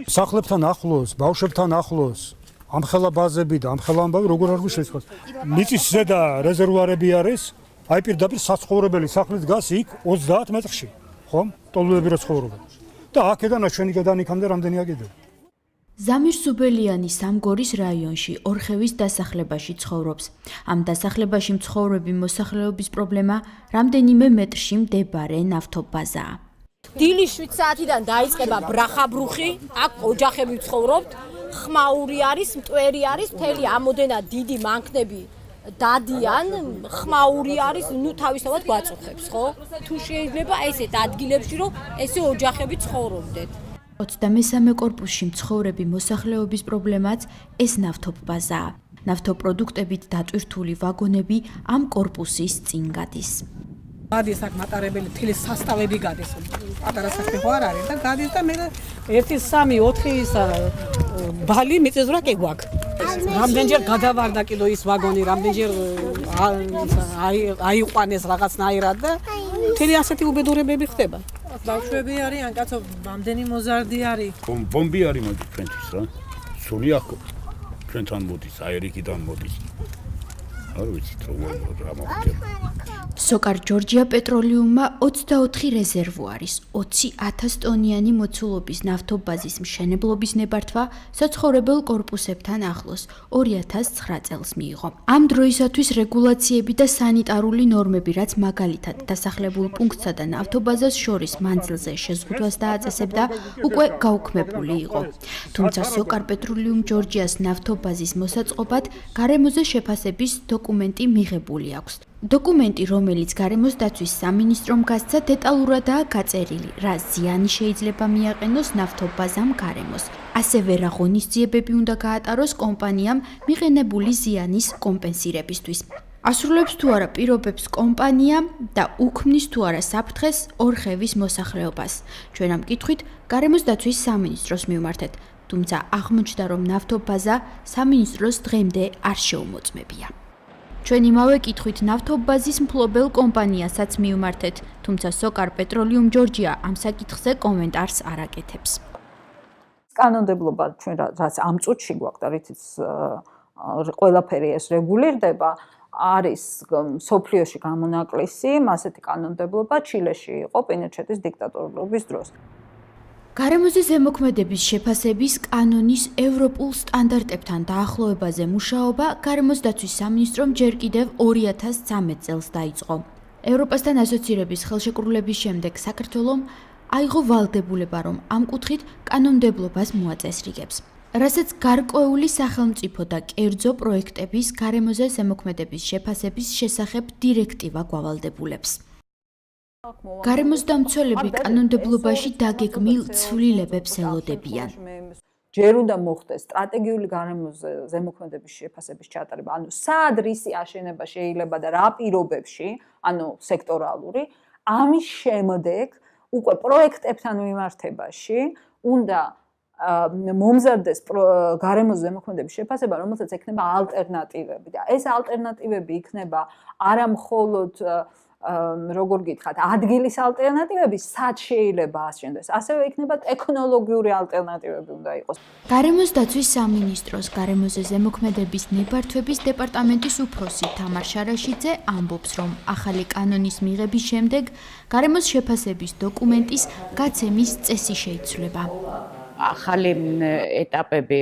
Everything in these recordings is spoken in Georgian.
სახლებთან ახლოს, ბავშვებთან ახლოს, ამ ხელა ბაზები და ამ ხელა ამბავი როგორ არ გვიშეცხოვს. მიწის ზედა რეზერვუარები არის, აი პირდაპირ საცხოვრებელი სახლი დგას იქ 30 მეტრში, ხომ? ტოლოები რო ცხოვრობენ. და აქედან ჩვენი გადანიქამდე რამდენია კიდევ. ზამირ სუბელიანი სამგორის რაიონში ორხევის დასახლებაში ცხოვრობს. ამ დასახლებაში მცხოვრები მოსახლეობის პრობლემა რამდენიმე მეტრში მდებარე ნავთობაზაა. დილის 7 საათიდან დაიწყება ბრახაბრუხი, აქ ოჯახები ცხოვრობთ, ხმაური არის, მტვერი არის, მთელი ამოდენა დიდი მანქნები დადიან, ხმაური არის, ნუ თავისთავად გვაწუხებს, ხო? თუ შეიძლება ესეთ ადგილებში რომ ესე ოჯახები ცხოვრობდეთ. 23 კორპუსში მცხოვრები მოსახლეობის პრობლემაც ეს ნავთობაზაა. ნავთობპროდუქტებით დატვირთული ვაგონები ამ კორპუსის წინ გადის. გადის აქ მატარებელი თილის სასტავები გადის. პატარა სასტავი ხო არ არის და გადის და მე 1 3 4 ისა ბალი მიწისძვრა კი გვაქვს. რამდენჯერ გადავარდა კიდო ის ვაგონი, რამდენჯერ აიყვანეს რაღაცნაირად და მთელი ასეთი უბედურებები ხდება. ბავშვები არიან, კაცო, რამდენი მოზარდი არის. ბომბი არის მოდი ჩვენთვის რა. სული აქ ჩვენთან მოდის, აერიკიდან მოდის. არ ვიცით რა მოხდება. სოკარ ჯორჯია პეტროლიუმმა 24 რეზერვუარის 20,000 ტონიანი მოცულობის ნავთობაზის მშენებლობის ნებართვა საცხოვრებელ კორპუსებთან ახლოს 2009 წელს მიიღო. ამ დროისათვის რეგულაციები და სანიტარული ნორმები, რაც მაგალითად დასახლებულ პუნქტსა და ნავთობაზას შორის მანძილზე შეზღუდვას დააწესებდა, უკვე გაუქმებული იყო. თუმცა სოკარ პეტროლიუმ ჯორჯიას ნავთობაზის მოსაწყობად გარემოზე შეფასების დოკუმენტი მიღებული აქვს. დოკუმენტი, რომელიც გარემოს დაცვის სამინისტრომ გასცა, დეტალურადაა გაწერილი, რა ზიანი შეიძლება მიაყენოს ნავთობაზამ გარემოს. ასევე რა ღონისძიებები უნდა გაატაროს კომპანიამ მიღენებული ზიანის კომპენსირებისთვის. ასრულებს თუ არა პირობებს კომპანია და უქმნის თუ არა საფრთხეს ორხევის მოსახლეობას. ჩვენ ამ კითხვით გარემოს დაცვის სამინისტროს მივმართეთ, თუმცა აღმოჩნდა, რომ ნავთობაზა სამინისტროს დღემდე არ შეუმოწმებია. ჩვენ იმავე კითხვით ნავთობაზის მფლობელ კომპანიასაც მივმართეთ, თუმცა სოკარ პეტროლიუმ ჯორჯია ამ საკითხზე კომენტარს არ აკეთებს. კანონმდებლობა ჩვენ რაც ამ წუთში გვაქვს და რითიც ყველაფერი ეს რეგულირდება, არის სოფლიოში გამონაკლისი, ასეთი კანონმდებლობა ჩილეში იყო პინოჩეტის დიქტატორობის დროს. გარემოზე ზემოქმედების შეფასების კანონის ევროპულ სტანდარტებთან დაახლოებაზე მუშაობა გარემოს დაცვის სამინისტრომ ჯერ კიდევ 2013 წელს დაიწყო. ევროპასთან ასოცირების ხელშეკრულების შემდეგ საქართველომ აიღო ვალდებულება, რომ ამ კუთხით კანონმდებლობას მოაწესრიგებს, რასაც გარკვეული სახელმწიფო და კერძო პროექტების გარემოზე ზემოქმედების შეფასების შესახებ დირექტივა გვავალდებულებს. გარემოს დამცველები კანონმდებლობაში დაგეგმილ ცვლილებებს ელოდებიან. ჯერ უნდა მოხდეს სტრატეგიული გარემოს ზემოქმედების შეფასების ჩატარება, ანუ სად რისი აშენება შეიძლება და რა პირობებში, ანუ სექტორალური, ამის შემდეგ უკვე პროექტებთან მიმართებაში უნდა მომზადდეს გარემოს ზემოქმედების შეფასება, რომელსაც ექნება ალტერნატივები და ეს ალტერნატივები იქნება არა მხოლოდ როგორ გითხრათ, ადგილის ალტერნატივები, სად შეიძლება აშენდეს, ასევე იქნება ტექნოლოგიური ალტერნატივები უნდა იყოს. გარემოს დაცვის სამინისტროს გარემოზე ზემოქმედების ნებართვების დეპარტამენტის უფროსი თამარ შარაშიძე ამბობს, რომ ახალი კანონის მიღების შემდეგ გარემოს შეფასების დოკუმენტის გაცემის წესი შეიცვლება. ახალი ეტაპები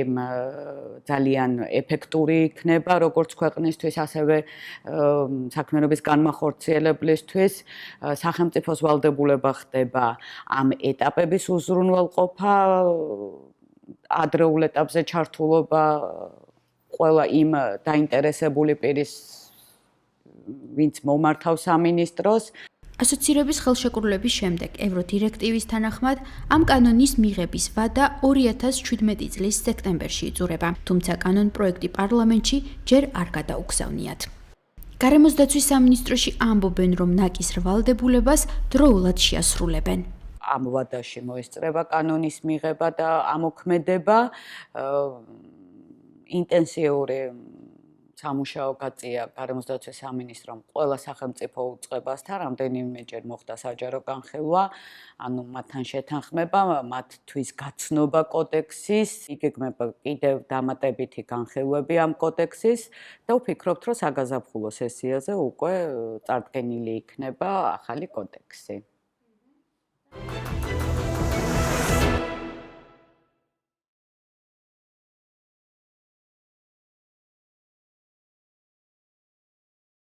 ძალიან ეფექტური იქნება, როგორც ქვეყნისთვის, ასევე საქმიანობის განმახორციელებისთვის. სახელმწიფოს ვალდებულება ხდება ამ ეტაპების უზრუნველყოფა, ადრეულ ეტაპზე ჩართულობა ყველა იმ დაინტერესებული პირის, ვინც მომართავს სამინისტროს. ასოცირების ხელშეკრულების შემდეგ ევროდირექტივის თანახმად ამ კანონის მიღების ვადა 2017 წლის სექტემბერში იწურება, თუმცა კანონპროექტი პარლამენტში ჯერ არ გადაუგზავნიათ. გარემოს დაცვის სამინისტროში ამბობენ, რომ ნაკის ვალდებულებას დროულად შეასრულებენ. ამ ვადაში მოესწრება კანონის მიღება და ამოქმედება ინტენსიური სამუშაო გაწია გარემოსდაცვის სამინისტრომ ყველა სახელმწიფო უწყებასთან, რამდენიმეჯერ მოხდა საჯარო განხილვა, ანუ მათთან შეთანხმება, მათთვის გაცნობა კოდექსის, იგეგმება კიდევ დამატებითი განხილვები ამ კოდექსის და ვფიქრობთ, რომ საგაზაფხულო სესიაზე უკვე წარდგენილი იქნება ახალი კოდექსი.